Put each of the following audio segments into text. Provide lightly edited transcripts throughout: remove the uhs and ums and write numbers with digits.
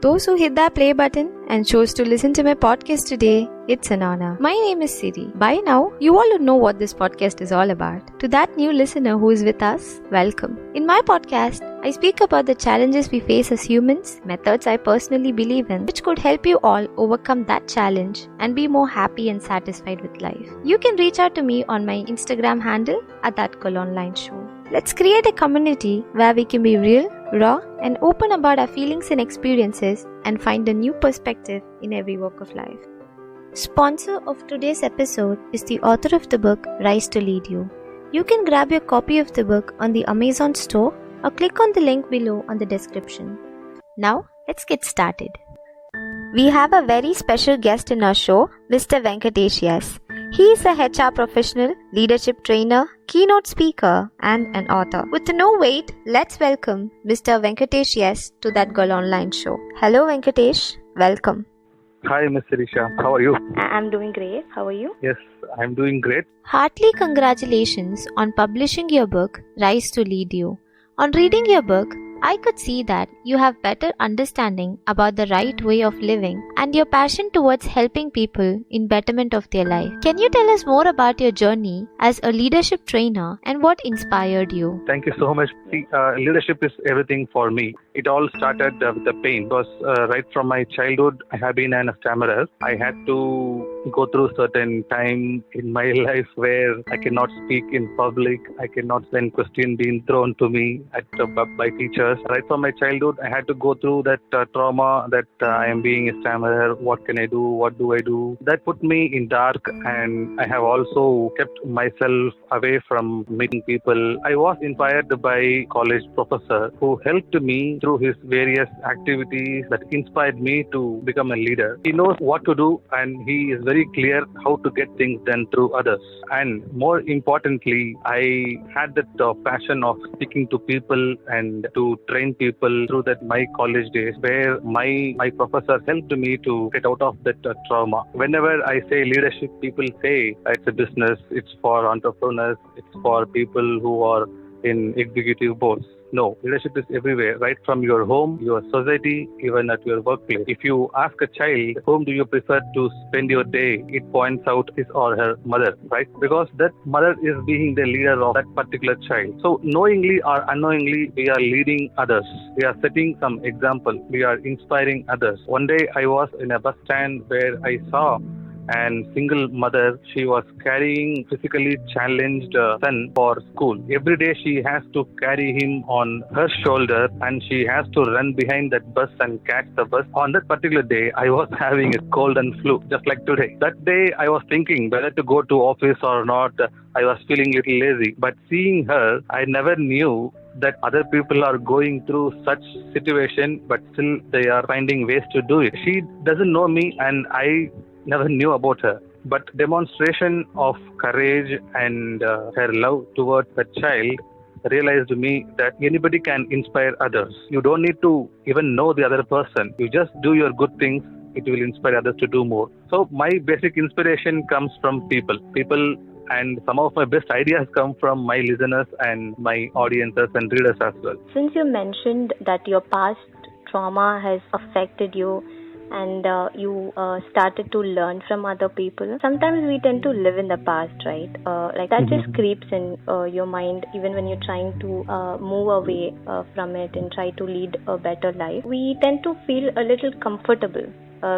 those who hit that play button and chose to listen to my podcast today, it's an honor. My name is Siri. By now, you all know what this podcast is all about. To that new listener who is with us, welcome. In my podcast, I speak about the challenges we face as humans, methods I personally believe in, which could help you all overcome that challenge and be more happy and satisfied with life. You can reach out to me on my Instagram handle at @ThatGirlOnlineShow. Let's create a community where we can be real, raw, and open about our feelings and experiences and find a new perspective in every walk of life. Sponsor of today's episode is the author of the book Rise to Lead You. You can grab your copy of the book on the Amazon store or click on the link below on the description. Now, let's get started. We have a very special guest in our show, Mr. Venkatesh S. He is a HR professional, leadership trainer, keynote speaker, and an author. With no wait, let's welcome Mr. Venkatesh S to That Girl Online Show. Hello Venkatesh, welcome. Hi, Ms. Sirisha. How are you? I'm doing great. How are you? Yes, I'm doing great. Heartily congratulations on publishing your book, Rise to Lead You. On reading your book, I could see that you have better understanding about the right way of living and your passion towards helping people in betterment of their life. Can you tell us more about your journey as a leadership trainer and what inspired you? Thank you so much. See, leadership is everything for me. It all started with the pain because right from my childhood, I have been a stammerer. I had to go through certain time in my life where I cannot speak in public. I cannot send question being thrown to me by teachers. Right from my childhood, I had to go through that trauma that I am being a stammerer. What can I do? What do I do? That put me in dark, and I have also kept myself away from meeting people. I was inspired by college professor who helped me through his various activities that inspired me to become a leader. He knows what to do, and he is very clear how to get things done through others. And more importantly, I had that passion of speaking to people and to train people through that my college days, where my professor helped me to get out of that trauma. Whenever I say leadership, people say it's a business, it's for entrepreneurs, it's for people who are in executive boards. No, leadership is everywhere, right from your home, your society, even at your workplace. If you ask a child, whom do you prefer to spend your day, it points out his or her mother, right? Because that mother is being the leader of that particular child. So knowingly or unknowingly, we are leading others. We are setting some example. We are inspiring others. One day I was in a bus stand where I saw and single mother. She was carrying physically challenged son for school. Every day she has to carry him on her shoulder and she has to run behind that bus and catch the bus. On that particular day, I was having a cold and flu, just like today. That day, I was thinking whether to go to office or not. I was feeling a little lazy. But seeing her, I never knew that other people are going through such situation, but still they are finding ways to do it. She doesn't know me and I never knew about her, but demonstration of courage and her love towards the child realized me that anybody can inspire others. You don't need to even know the other person. You just do your good things. It will inspire others to do more. So my basic inspiration comes from people, and some of my best ideas come from my listeners and my audiences and readers as well. Since you mentioned that your past trauma has affected you, and you started to learn from other people. Sometimes we tend to live in the past, right? Like that just creeps in your mind even when you're trying to move away from it and try to lead a better life. We tend to feel a little comfortable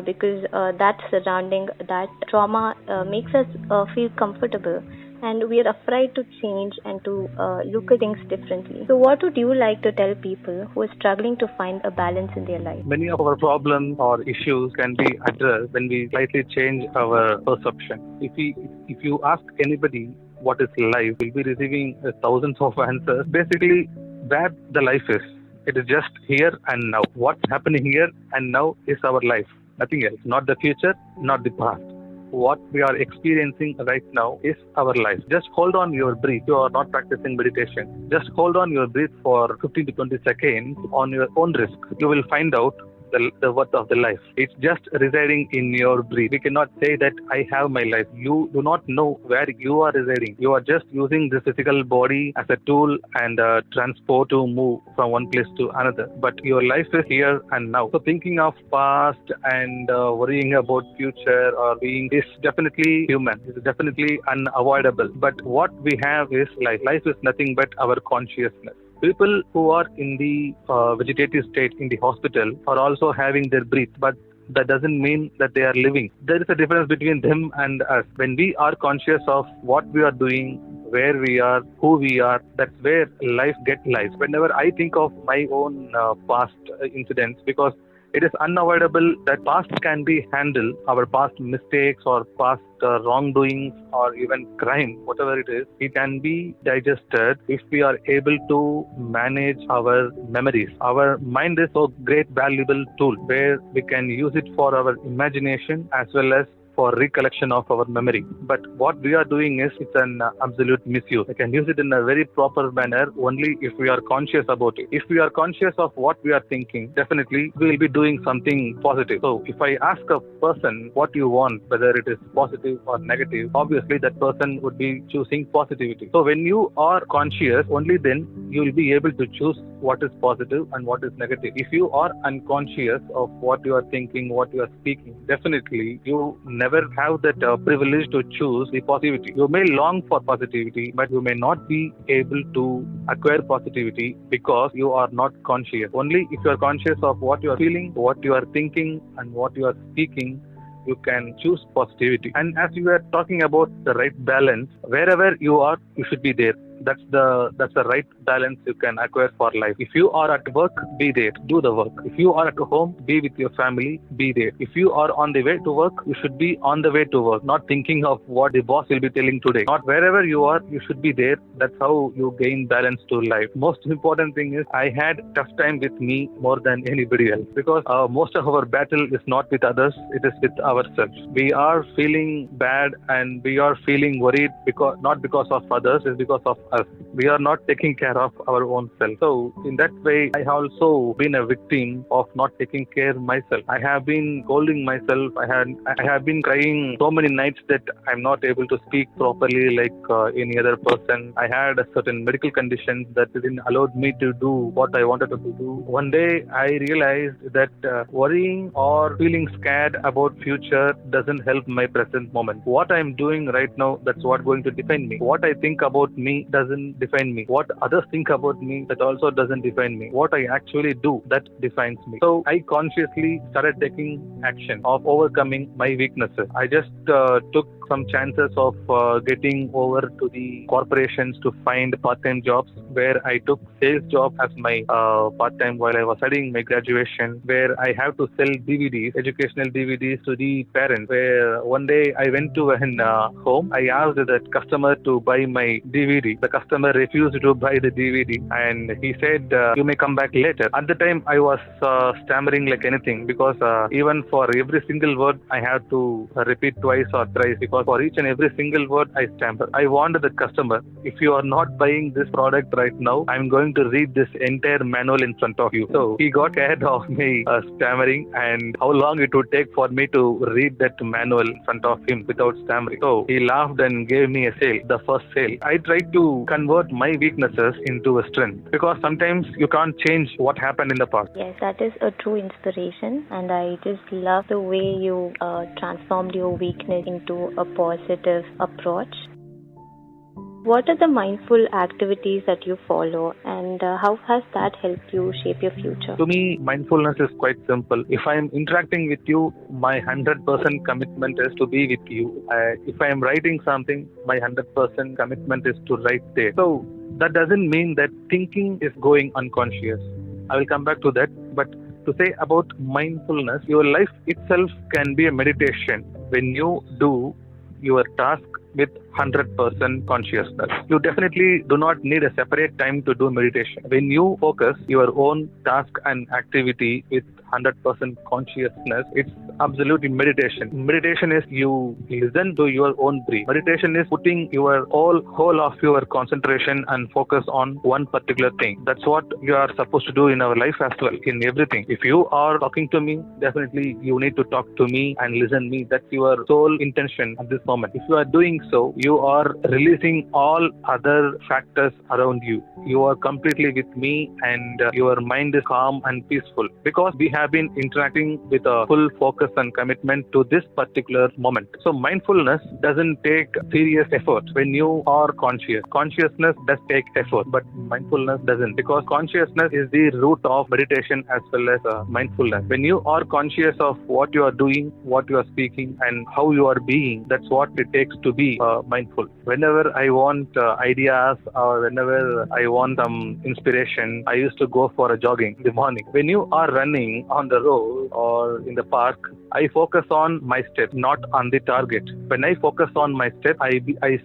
because that surrounding, that trauma makes us feel comfortable. And we are afraid to change and to look at things differently. So what would you like to tell people who are struggling to find a balance in their life? Many of our problems or issues can be addressed when we slightly change our perception. If you ask anybody what is life, we'll be receiving thousands of answers. Basically, where the life is, it is just here and now. What's happening here and now is our life. Nothing else. Not the future, not the past. What we are experiencing right now is our life. Just hold on your breath. You are not practicing meditation. Just hold on your breath for 15 to 20 seconds on your own risk. You will find out the worth of the life. It's just residing in your breath. We cannot say that I have my life. You do not know where you are residing. You are just using this physical body as a tool and transport to move from one place to another. But your life is here and now. So thinking of past and worrying about future or being is definitely human. It's definitely unavoidable. But what we have is life. Life is nothing but our consciousness. People who are in the vegetative state in the hospital are also having their breath, but that doesn't mean that they are living. There is a difference between them and us. When we are conscious of what we are doing, where we are, who we are, that's where life gets life. Whenever I think of my own past incidents, because it is unavoidable that past can be handled, our past mistakes or past wrongdoings or even crime, whatever it is, it can be digested if we are able to manage our memories. Our mind is a great valuable tool where we can use it for our imagination as well as for recollection of our memory. But what we are doing is it's an absolute misuse. We can use it in a very proper manner only if we are conscious about it. If we are conscious of what we are thinking, definitely we will be doing something positive. So if I ask a person what you want, whether it is positive or negative, obviously that person would be choosing positivity. So when you are conscious, only then you will be able to choose what is positive and what is negative. If you are unconscious of what you are thinking, what you are speaking, definitely you never have that privilege to choose the positivity. You may long for positivity, but you may not be able to acquire positivity because you are not conscious. Only if you are conscious of what you are feeling, what you are thinking, and what you are speaking, you can choose positivity. And as you are talking about the right balance, wherever you are, you should be there. That's the right balance you can acquire for life. If you are at work, be there, do the work. If you are at home, be with your family, be there. If you are on the way to work, you should be on the way to work, not thinking of what the boss will be telling today. Not wherever you are, you should be there. That's how you gain balance to life. Most important thing is I had tough time with me more than anybody else because most of our battle is not with others, it is with ourselves. We are feeling bad and we are feeling worried because not because of others, it's because of us. We are not taking care of our own self. So in that way, I have also been a victim of not taking care of myself. I have been scolding myself. I have been crying so many nights that I'm not able to speak properly like any other person. I had a certain medical condition that didn't allow me to do what I wanted to do. One day I realized that worrying or feeling scared about future doesn't help my present moment. What I'm doing right now, that's what going to define me. What I think about me doesn't define me. What others think about me, that also doesn't define me. What I actually do, that defines me. So I consciously started taking action of overcoming my weaknesses. I just took some chances of getting over to the corporations to find part-time jobs where I took sales job as my part-time while I was studying my graduation, where I have to sell DVDs, educational DVDs to the parents. Where one day I went to an home, I asked that customer to buy my DVD. The customer refused to buy the DVD and he said, you may come back later. At the time I was stammering like anything because even for every single word I had to repeat twice or thrice because for each and every single word I stammer. I warned the customer, if you are not buying this product right now, I'm going to read this entire manual in front of you. So he got scared of me stammering and how long it would take for me to read that manual in front of him without stammering. So he laughed and gave me a sale, the first sale. I tried to convert my weaknesses into a strength because sometimes you can't change what happened in the past. Yes, that is a true inspiration, and I just love the way you transformed your weakness into a positive approach. What are the mindful activities that you follow, and how has that helped you shape your future? To me, mindfulness is quite simple. If I am interacting with you, my 100% commitment is to be with you. If I am writing something, my 100% commitment is to write there. So that doesn't mean that thinking is going unconscious. I will come back to that. But to say about mindfulness, your life itself can be a meditation when you do your task with 100% consciousness. You definitely do not need a separate time to do meditation. When you focus your own task and activity with 100% consciousness, it's absolutely meditation. Meditation is you listen to your own breath. Meditation is putting your whole of your concentration and focus on one particular thing. That's what you are supposed to do in our life as well, in everything. If you are talking to me, definitely you need to talk to me and listen me. That's your sole intention at this moment. If you are doing so, you are releasing all other factors around you. You are completely with me and your mind is calm and peaceful because we have been interacting with a full focus and commitment to this particular moment. So mindfulness doesn't take serious effort when you are conscious. Consciousness does take effort, but mindfulness doesn't, because consciousness is the root of meditation as well as mindfulness. When you are conscious of what you are doing, what you are speaking, and how you are being, that's what it takes to be mindful. Whenever I want ideas or whenever I want some inspiration, I used to go for a jogging in the morning. When you are running on the road or in the park, I focus on my step, not on the target. When I focus on my step, I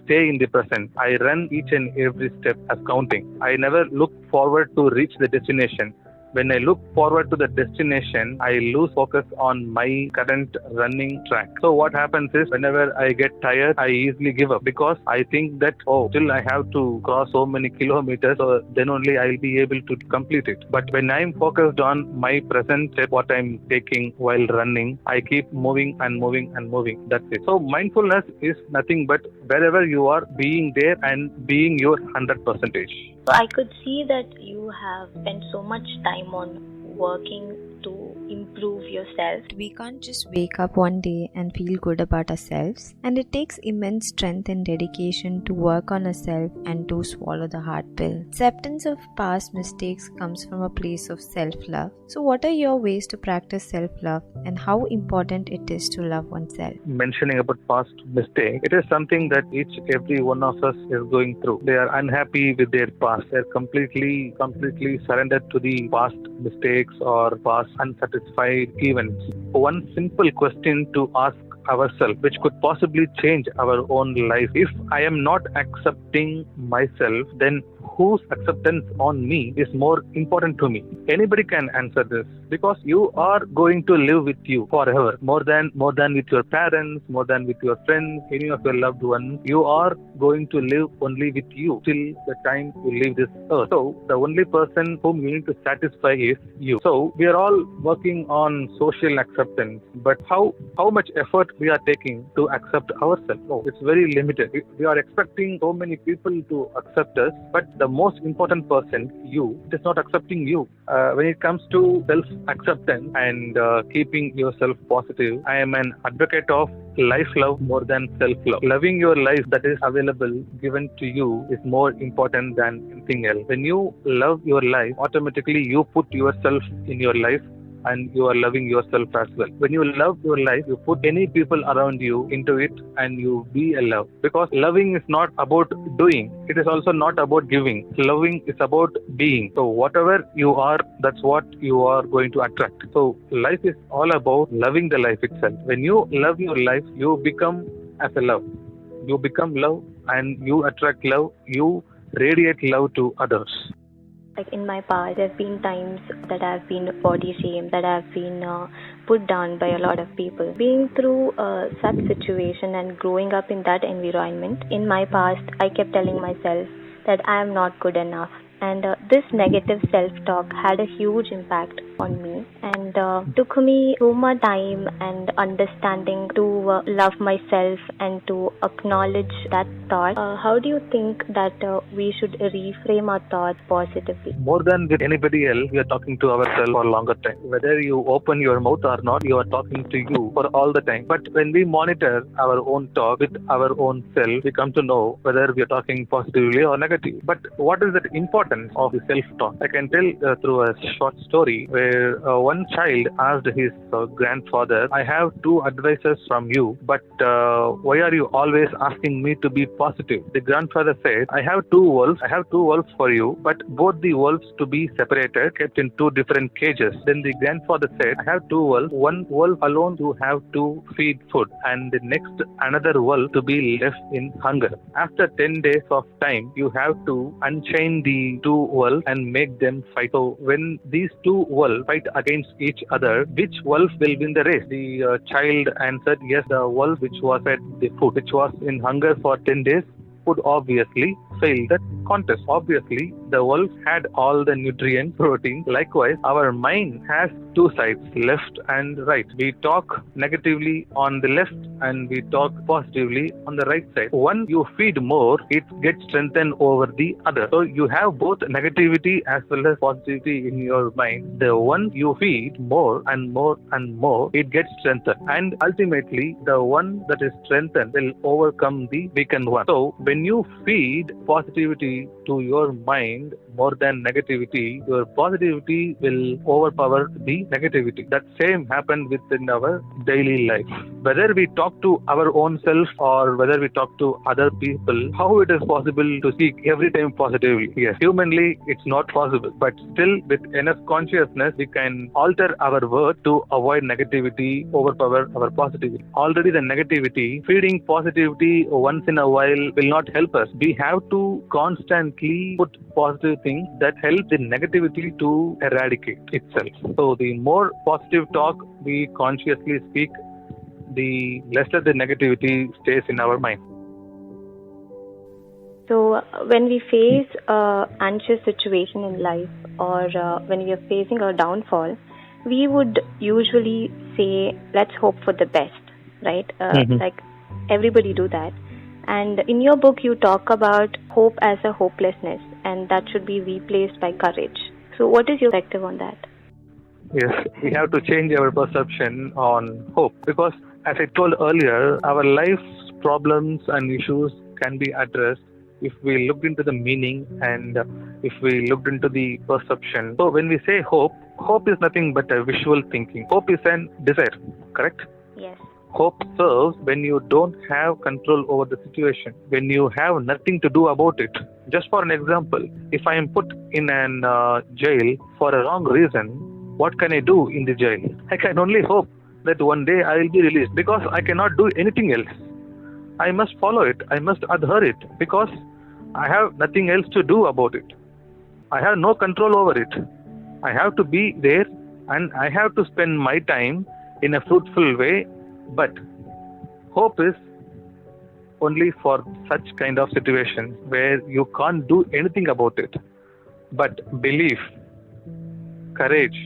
stay in the present. I run each and every step as counting. I never look forward to reach the destination. When I look forward to the destination, I lose focus on my current running track. So what happens is, whenever I get tired, I easily give up because I think that, still I have to cross so many kilometers, so then only I'll be able to complete it. But when I'm focused on my present step, what I'm taking while running, I keep moving and moving and moving. That's it. So mindfulness is nothing but wherever you are, being there and being your 100%. So I could see that you have spent so much time on working to improve yourself. We can't just wake up one day and feel good about ourselves, and it takes immense strength and dedication to work on ourselves and to swallow the hard pill. Acceptance of past mistakes comes from a place of self-love. So what are your ways to practice self-love and how important it is to love oneself? Mentioning about past mistake, it is something that every one of us is going through. They are unhappy with their past. They are completely surrendered to the past mistakes or past unsatisfied events. One simple question to ask ourselves, which could possibly change our own life. If I am not accepting myself, then whose acceptance on me is more important to me? Anybody can answer this, because you are going to live with you forever, more than with your parents, more than with your friends, any of your loved ones. You are going to live only with you till the time you leave this earth. So the only person whom you need to satisfy is you. So we are all working on social acceptance, but how much effort we are taking to accept ourselves? No, it's very limited. We are expecting so many people to accept us, but the most important person, you, it is not accepting you. When it comes to self-acceptance and keeping yourself positive, I am an advocate of life love more than self-love. Loving your life that is available, given to you, is more important than anything else. When you love your life, automatically you put yourself in your life and you are loving yourself as well. When you love your life, you put any people around you into it and you be a love. Because loving is not about doing. It is also not about giving. Loving is about being. So whatever you are, that's what you are going to attract. So life is all about loving the life itself. When you love your life, you become as a love. You become love and you attract love. You radiate love to others. Like in my past, there have been times that I've been body shamed, that I've been put down by a lot of people. Being through such situation and growing up in that environment, in my past, I kept telling myself that I am not good enough. And this negative self-talk had a huge impact on me, and took me so much time and understanding to love myself and to acknowledge that thought. How do you think that we should reframe our thoughts positively? More than with anybody else, we are talking to ourselves for a longer time. Whether you open your mouth or not, you are talking to you for all the time. But when we monitor our own talk with our own self, we come to know whether we are talking positively or negatively. But what is the importance of the self-talk? I can tell through a short story where where one child asked his grandfather, I have two advices from you, but why are you always asking me to be positive? The grandfather said, I have two wolves for you, but both the wolves to be separated, kept in two different cages. Then the grandfather said, I have two wolves, one wolf alone to have to feed food, and the next another wolf to be left in hunger. After 10 days of time, you have to unchain the two wolves and make them fight. So when these two wolves fight against each other, which wolf will win the race? The child answered, yes, the wolf which was fed the food, which was in hunger for 10 days, would obviously fail that contest. Obviously, the wolf had all the nutrients, protein. Likewise, our mind has two sides, left and right. We talk negatively on the left and we talk positively on the right side. One you feed more, it gets strengthened over the other. So you have both negativity as well as positivity in your mind. The one you feed more and more and more, it gets strengthened. And ultimately, the one that is strengthened will overcome the weakened one. So when you feed positivity to your mind more than negativity, your positivity will overpower the negativity. That same happened within our daily life. Whether we talk to our own self or whether we talk to other people, how it is possible to speak every time positively? Yes, humanly it's not possible, but still with enough consciousness we can alter our word to avoid negativity, overpower our positivity. Already the negativity, feeding positivity once in a while will not help us. We have to constantly put positive things that help the negativity to eradicate itself. So the more positive talk we consciously speak, the lesser the negativity stays in our mind. So when we face an anxious situation in life or when we are facing a downfall, we would usually say, let's hope for the best, right? Like everybody do that. And in your book, you talk about hope as a hopelessness, and that should be replaced by courage. So what is your perspective on that? Yes, we have to change our perception on hope, because as I told earlier, our life's problems and issues can be addressed if we looked into the meaning and if we looked into the perception. So when we say hope, hope is nothing but a visual thinking. Hope is an desire, correct? Yes. Hope serves when you don't have control over the situation, when you have nothing to do about it. Just for an example, if I am put in an jail for a wrong reason, what can I do in the jail? I can only hope that one day I will be released, because I cannot do anything else. I must follow it. I must adhere it, because I have nothing else to do about it. I have no control over it. I have to be there and I have to spend my time in a fruitful way. But hope is only for such kind of situations where you can't do anything about it. But belief, courage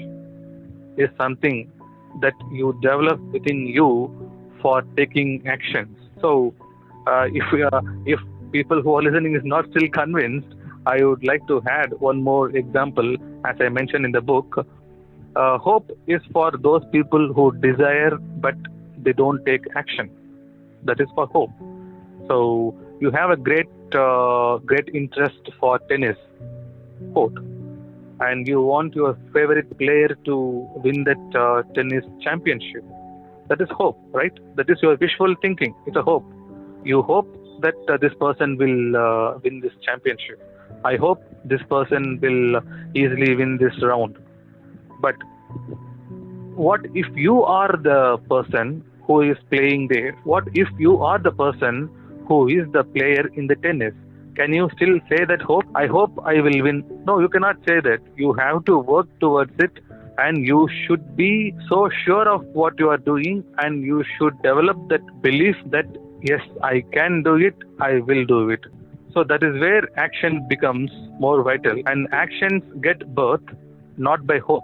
is something that you develop within you for taking actions. So if people who are listening is not still convinced, I would like to add one more example. As I mentioned in the book, hope is for those people who desire but they don't take action. That is for hope. So you have a great interest for tennis sport, and you want your favorite player to win that tennis championship. That is hope, right? That is your visual thinking. It's a hope. You hope that this person will win this championship. I hope this person will easily win this round. But what if you are the person who is playing there? What if you are the person who is the player in the tennis? Can you still say that hope? I hope I will win. No, you cannot say that. You have to work towards it, and you should be so sure of what you are doing, and you should develop that belief that yes, I can do it, I will do it. So that is where action becomes more vital, and actions get birth not by hope.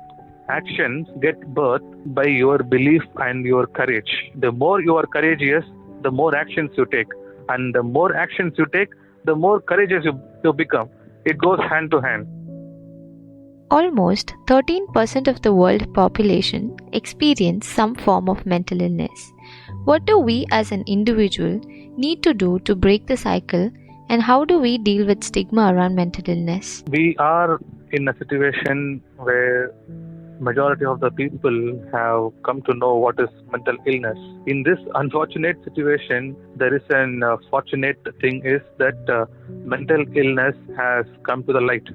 Actions get birth by your belief and your courage. The more you are courageous, the more actions you take. And the more actions you take, the more courageous you become. It goes hand to hand. Almost 13% of the world population experience some form of mental illness. What do we as an individual need to do to break the cycle, and how do we deal with stigma around mental illness? We are in a situation where majority of the people have come to know what is mental illness. In this unfortunate situation, there is an fortunate thing is that mental illness has come to the light.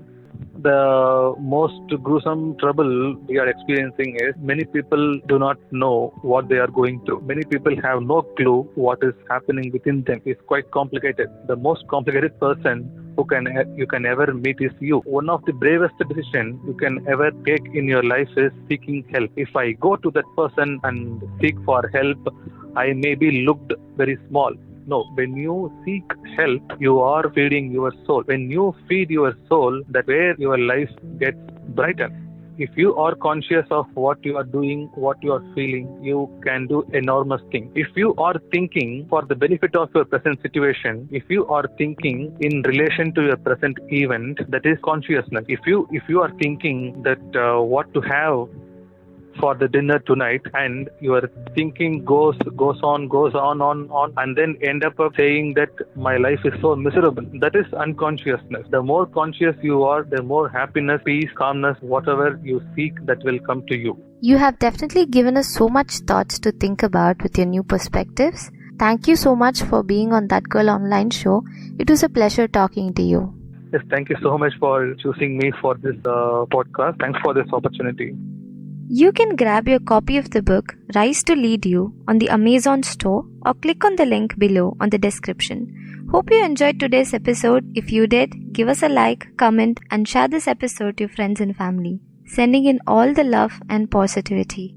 The most gruesome trouble we are experiencing is many people do not know what they are going through. Many people have no clue what is happening within them. It's quite complicated. The most complicated person you can ever meet is you. One of the bravest decisions you can ever take in your life is seeking help. If I go to that person and seek for help, I may be looked very small. No, when you seek help, you are feeding your soul. When you feed your soul, that's where your life gets brightened. If you are conscious of what you are doing, what you are feeling, you can do enormous things. If you are thinking for the benefit of your present situation, if you are thinking in relation to your present event, that is consciousness. If you are thinking that what to have for the dinner tonight, and your thinking goes on, and then end up saying that my life is so miserable, that is unconsciousness. The more conscious you are, the more happiness, peace, calmness, whatever you seek, that will come to you. You have definitely given us so much thoughts to think about with your new perspectives. Thank you so much for being on That Girl Online show. It was a pleasure talking to you. Yes, thank you so much for choosing me for this podcast. Thanks for this opportunity. You can grab your copy of the book Rise to Lead You on the Amazon store or click on the link below on the description. Hope you enjoyed today's episode. If you did, give us a like, comment and share this episode to your friends and family. Sending in all the love and positivity.